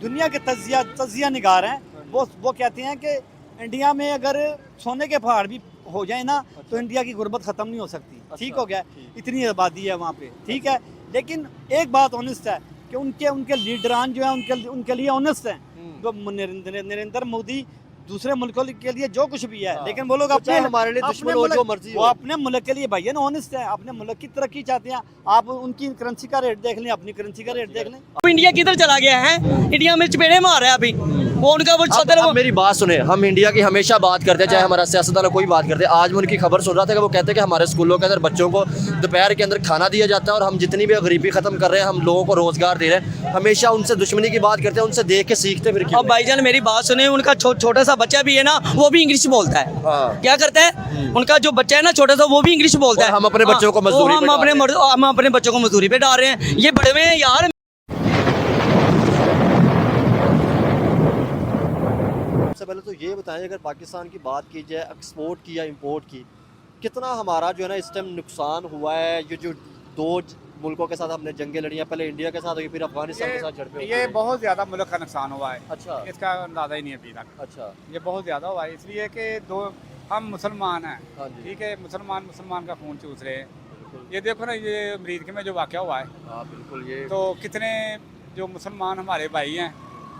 दुनिया के तजिया निगार हैं, वो कहते हैं कि इंडिया में अगर सोने के पहाड़ भी हो जाए ना तो इंडिया की गुर्बत ख़त्म नहीं हो सकती। ठीक हो गया, इतनी आबादी है वहाँ पे, ठीक है। लेकिन एक बात ऑनेस्ट है कि उनके लीडरान जो है उनके लिए ऑनेस्ट हैं। जो नरेंद्र मोदी दूसरे मुल्कों के लिए जो कुछ भी है, लेकिन वो लोग अपने हमारे लिए दुश्मन हो, जो मर्जी वो हो। अपने मुल्क के लिए भैया ना ऑनेस्ट है, अपने मुल्क की तरक्की चाहते हैं। आप उनकी करेंसी का रेट देख लें, अपनी करेंसी का रेट देख लें। अब इंडिया किधर चला गया है? इंडिया में चपेड़े मार रहा है अभी वो उनका वो सदर। अब मेरी बात सुने, हम इंडिया की हमेशा बात करते हैं, चाहे हमारा सियासतदान कोई बात करते हैं। आज मैं उनकी खबर सुन रहा था कि वो कहते हैं कि हमारे स्कूलों के अंदर बच्चों को दोपहर के अंदर खाना दिया जाता है और हम जितनी भी गरीबी खत्म कर रहे हैं, हम लोगों को रोजगार दे रहे हैं। हमेशा उनसे दुश्मनी की बात करते हैं, उनसे देख के सीखते फिर क्यों? अब भाईजान मेरी बात सुने, उनका छोटा सा बच्चा भी है ना, वो भी इंग्लिश बोलता है। हाँ। क्या करता है उनका जो बच्चा है ना छोटा सा, वो भी इंग्लिश बोलता है। हम अपने बच्चों को मजदूरी पे डाल रहे हैं। हम अपने बच्चों को मजदूरी पे डाल रहे हैं। ये बड़े में यार। सबसे पहले तो ये बताएं, अगर पाकिस्तान की बात की जाए एक्सपोर्ट की या इंपोर्ट की, कितना हमारा जो है ना इस टाइम नुकसान हुआ है? ये जो दो मुल्कों के साथ हमने जंगें लड़ी हैं, पहले इंडिया के साथ हुई, फिर अफगानिस्तान के साथ झड़पें। ये बहुत ज़्यादा मुल्क का नुकसान हुआ है। अच्छा इसका अंदाज़ा ही नहीं है अभी तक। अच्छा। ये बहुत ज़्यादा हुआ है, इसलिए कि हम मुसलमान हैं, हाँ जी। ठीक है। मुसलमान का खून चूस रहे हैं। ये देखो ना, ये अमरीका में जो वाक़या हुआ है, हाँ बिल्कुल। ये तो कितने जो मुसलमान हमारे भाई हैं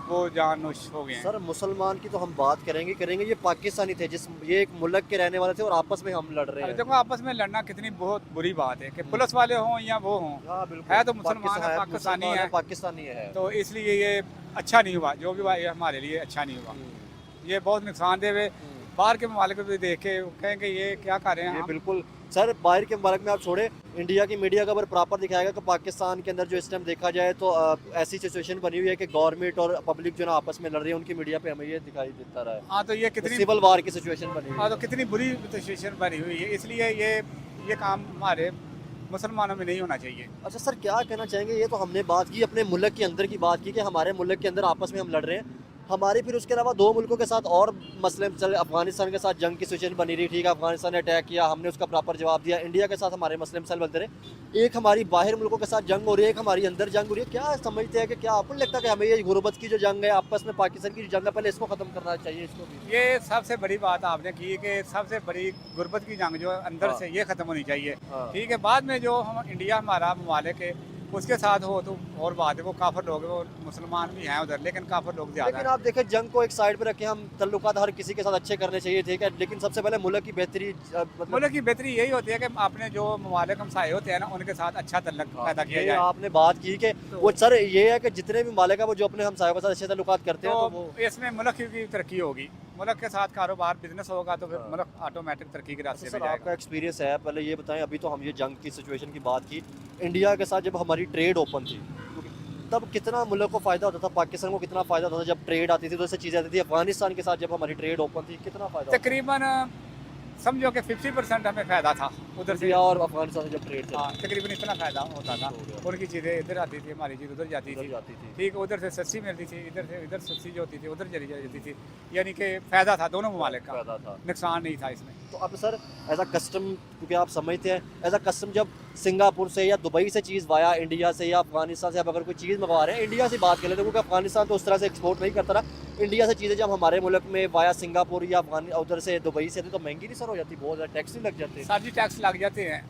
वो जान नोश हो गए हैं। सर मुसलमान की तो हम बात करेंगे। ये पाकिस्तानी थे, ये एक मुल्क के रहने वाले थे और आपस में हम लड़ रहे अरे हैं। देखो, आपस में लड़ना कितनी बहुत बुरी बात है कि पुलिस वाले हों या वो हों, हाँ बिल्कुल। है तो मुसलमान है, पाकिस्तानी है। पाकिस्तानी है। तो इसलिए ये अच्छा नहीं हुआ, जो भी हुआ ये हमारे लिए अच्छा नहीं हुआ। ये बहुत नुकसानदेह है। बाहर के ममालिक भी देख के कहेंगे ये क्या कर रहे हैं ये हम। बिल्कुल सर, बाहर के मुल्क में आप छोड़े, इंडिया की मीडिया खबर प्रॉपर दिखाएगा कि पाकिस्तान के अंदर जो इस टाइम देखा जाए तो ऐसी सिचुएशन बनी हुई है कि गवर्नमेंट और पब्लिक जो ना आपस में लड़ रही है। उनकी मीडिया पे हमें ये दिखाई देता रहा है। हाँ, तो ये कितनी सिविल वार की सिचुएशन बनी हुई हाँ, है। तो कितनी बुरी सिचुएशन बनी हुई है। इसलिए ये काम हमारे मुसलमानों में नहीं होना चाहिए। अच्छा सर, क्या कहना चाहेंगे? ये तो हमने बात की अपने मुल्क के अंदर की बात की कि हमारे मुल्क के अंदर आपस में हम लड़ रहे हैं। हमारी फिर उसके अलावा दो मुल्कों के साथ और मसले चले। अफगानिस्तान के साथ जंग की सिचुएशन बनी रही, ठीक है, अफगानिस्तान ने अटैक किया, हमने उसका प्रॉपर जवाब दिया। इंडिया के साथ हमारे मसले मसल बनते रहे। एक हमारी बाहर मुल्कों के साथ जंग हो रही है, एक हमारी अंदर जंग हो रही है। क्या समझते हैं कि क्या आपको लगता है कि हमें ये गुर्बत की जो जंग है आपस में, पाकिस्तान की जो जंग है, पहले इसको ख़त्म करना चाहिए? इसको भी ये सबसे बड़ी बात आपने की कि सबसे बड़ी गुर्बत की जंग जो है अंदर हाँ। से ये ख़त्म होनी चाहिए। हाँ। ठीक है, बाद में जो हम इंडिया हमारा ममालिक है उसके साथ हो तो और बात है। वो काफिर लोग हैं, वो मुसलमान भी हैं उधर, लेकिन काफिर लोग ज़्यादा लेकिन हैं। आप देखें, जंग को एक साइड पे रखे, हम तल्लुकात हर किसी के साथ अच्छे करने चाहिए, ठीक है, लेकिन सबसे पहले मुल्क की बेहतरी मतलब मुल्क की बेहतरी यही होती है कि अपने जो ममालिक हमसाये होते हैं ना, उनके साथ अच्छा तल्लक पैदा किया ये जाए। आपने बात की कि वो सर ये है कि जितने भी मालिक है वो जो अपने हमसायों के साथ अच्छे तल्लुकात करते हैं, तो वो तो इसमें मुल्क की तरक्की होगी। मुल्क के साथ कारोबार बिजनेस होगा तो फिर हाँ। मुल्क ऑटोमेटिक तरक्की के रास्ते पे सर जाएगा। आपका एक्सपीरियंस है, पहले ये बताएं, अभी तो हम ये जंग की सिचुएशन की बात की, इंडिया के साथ जब हमारी ट्रेड ओपन थी तब कितना मुल्क को फ़ायदा होता था, पाकिस्तान को कितना फ़ायदा होता था जब ट्रेड आती थी, तो ऐसी चीज़ें आती थी। अफगानिस्तान के साथ जब हमारी ट्रेड ओपन थी कितना फ़ायदा होता तकरीबन समझो कि 50% हमें फ़ायदा था था? उधर से। इंडिया और अफगानिस्तान से जब ट्रेड हाँ, तकरीबन इतना फ़ायदा होता था। हो गया। उनकी चीज़ें इधर आती थी, हमारी चीज़ उधर जाती थी। जाती थी। ठीक, उधर से सस्ती मिलती थी, इधर से इधर सस्ती जो होती थी उधर चली जाती थी। यानी कि फ़ायदा था दोनों ममालिक का, फ़ायदा था। नुकसान नहीं था इसमें। तो अब सर एज अ कस्टम, क्योंकि आप समझते हैं, एज अ कस्टम जब सिंगापुर से या दुबई से चीज़ वाया इंडिया से या अफगानिस्तान से, अब अगर कोई चीज़ मंगवा रहे हैं, इंडिया से बात कर लेते हैं क्योंकि अफगानिस्तान तो उस तरह से एक्सपोर्ट नहीं करता रहा। इंडिया से चीज़ें जब हमारे मुल्क में वाया सिंगापुर या उधर से दुबई से आती तो महंगी नहीं सर हो जाती? बहुत ज़्यादा टैक्स नहीं लग जाते? सारी टैक्स लग जाते हैं।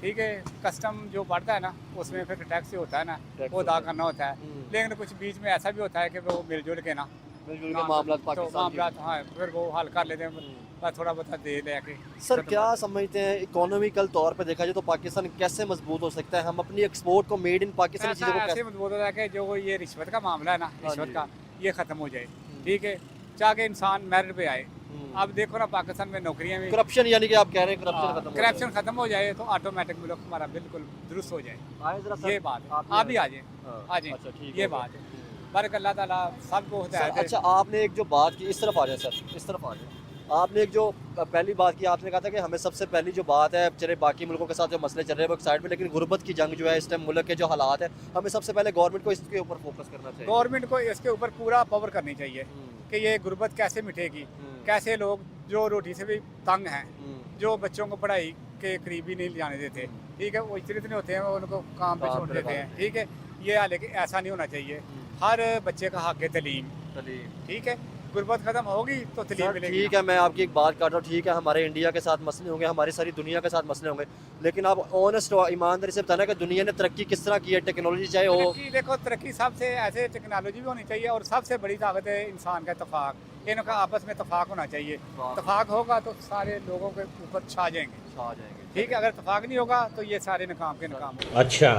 ठीक है, कस्टम जो बढ़ता है ना उसमें फिर टैक्स ही होता है ना, टैक्स वो होता अदा है। करना होता है। लेकिन कुछ बीच में ऐसा भी होता है कि वो मिलजुल के ना मिलजुल के मामला तो पाकिस्तान मामला, हाँ, फिर वो हल कर लेते हैं, बस थोड़ा बहुत दे लेके। सर क्या समझते हैं इकोनॉमिकल तौर पे देखा जाए तो पाकिस्तान कैसे मजबूत हो सकता है? हम अपनी एक्सपोर्ट को मेड इन पाकिस्तानी ऐसा चीज़ों को ऐसे कैसे? मजबूत होता है कि जो ये रिश्वत का मामला है ना, हाँ रिश्वत जी। का, ये ख़त्म हो जाए। ठीक है, चाहे इंसान मेरिट पे आए। हम्म। अब देखो ना, पाकिस्तान में नौकरियाँ भी, करप्शन, यानी कि आप कह रहे हैं करप्शन खत्म हो करप्शन ख़त्म हो जाए तो ऑटोमेटिक मुल्क हमारा बिल्कुल दुरुस्त हो जाए। जाए। आए जरा सर, ये बात है, आप आप भी आ जाए, हाँ, आ जाए, अच्छा ठीक ये है। बात है। बरक अल्लाह ताला सबको सर, हिदायत दे। अच्छा आपने एक जो बात की, इस तरफ आ जाए सर, इस तरफ आ जाए। आपने एक जो पहली बात की, आपने कहा था कि हमें सबसे पहली जो बात है, चले बाकी मुल्कों के साथ जो मसले चल रहे हैं वो एक साइड में, लेकिन गुर्बत की जंग जो है इस टाइम मुल्क के जो हालात है, हमें सबसे पहले गवर्नमेंट को इसके ऊपर फोकस करना चाहिए। गवर्नमेंट को इसके ऊपर पूरा पावर करनी चाहिए कि ये गुर्बत कैसे मिटेगी, कैसे लोग जो रोटी से भी तंग हैं, जो बच्चों को पढ़ाई के करीब ही नहीं जाने देते, ठीक है, वो इतने होते हैं, वो उनको काम पे छोड़ देते हैं। ठीक है, ये हालांकि ऐसा नहीं होना चाहिए। हर बच्चे का हक है तलीम, ठीक है। गुर्बत खत्म होगी तो तलीम सर मिलेगी। ठीक है, मैं आपकी एक बात कर रहा हूँ, ठीक है हमारे इंडिया के साथ मसले होंगे, हमारी सारी दुनिया के साथ मसले होंगे, लेकिन आप ऑनेस्ट और ईमानदारी से बताना कि दुनिया ने तरक्की किस तरह की है, टेक्नोलॉजी चाहे हो। तरक्की देखो, तरक्की सबसे ऐसे टेक्नोलॉजी भी होनी चाहिए, और सबसे बड़ी ताकत है इंसान का इत्तेफाक। इनका आपस में इत्तेफाक होना चाहिए। इत्तेफाक होगा तो सारे लोगों के ऊपर छा जाएंगे, ठीक है। अगर इत्तेफाक नहीं होगा तो ये सारे नाकाम के नाकाम होंगे। अच्छा,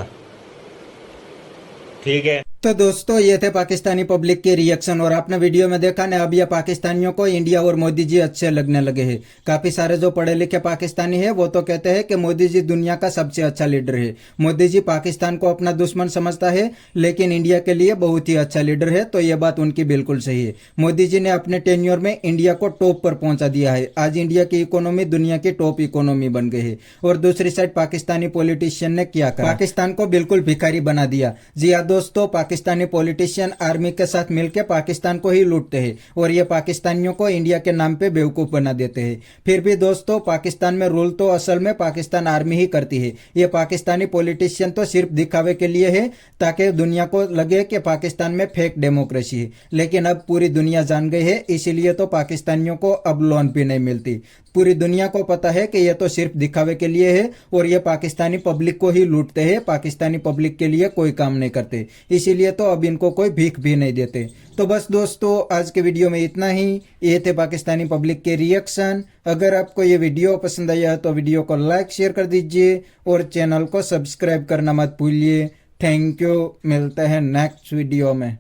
ठीक है। तो दोस्तों ये थे पाकिस्तानी पब्लिक के रिएक्शन, और आपने वीडियो में देखा ना, अब ये पाकिस्तानियों को इंडिया और मोदी जी अच्छे लगने लगे हैं। काफी सारे जो पढ़े लिखे पाकिस्तानी है वो तो कहते हैं कि मोदी जी दुनिया का सबसे अच्छा लीडर है। मोदी जी पाकिस्तान को अपना दुश्मन समझता है लेकिन इंडिया के लिए बहुत ही अच्छा लीडर है। तो ये बात उनकी बिल्कुल सही है। मोदी जी ने अपने टेन्योर में इंडिया को टॉप पर पहुंचा दिया है। आज इंडिया की इकोनॉमी दुनिया की टॉप इकोनॉमी बन गई है। और दूसरी साइड पाकिस्तानी पॉलिटिशियन ने क्या करा, पाकिस्तान को बिल्कुल भिखारी बना दिया। जी हाँ दोस्तों, पाकिस्तानी पॉलिटिशियन आर्मी के साथ मिलकर पाकिस्तान को ही लूटते हैं और ये पाकिस्तानियों को इंडिया के नाम पे बेवकूफ बना देते हैं। फिर भी दोस्तों पाकिस्तान में रूल तो असल में पाकिस्तान आर्मी ही करती है। ये पाकिस्तानी पॉलिटिशियन तो सिर्फ दिखावे के लिए है ताकि दुनिया को लगे कि पाकिस्तान में फेक डेमोक्रेसी है। लेकिन अब पूरी दुनिया जान गई है, इसीलिए तो पाकिस्तानियों को अब लोन भी नहीं मिलती। पूरी दुनिया को पता है कि ये तो सिर्फ दिखावे के लिए है और ये पाकिस्तानी पब्लिक को ही लूटते हैं, पाकिस्तानी पब्लिक के लिए कोई काम नहीं करते। इसीलिए तो अब इनको कोई भीख भी नहीं देते। तो बस दोस्तों आज के वीडियो में इतना ही। ये थे पाकिस्तानी पब्लिक के रिएक्शन। अगर आपको ये वीडियो पसंद आया तो वीडियो को लाइक शेयर कर दीजिए और चैनल को सब्सक्राइब करना मत भूलिए। थैंक यू, मिलते हैं नेक्स्ट वीडियो में।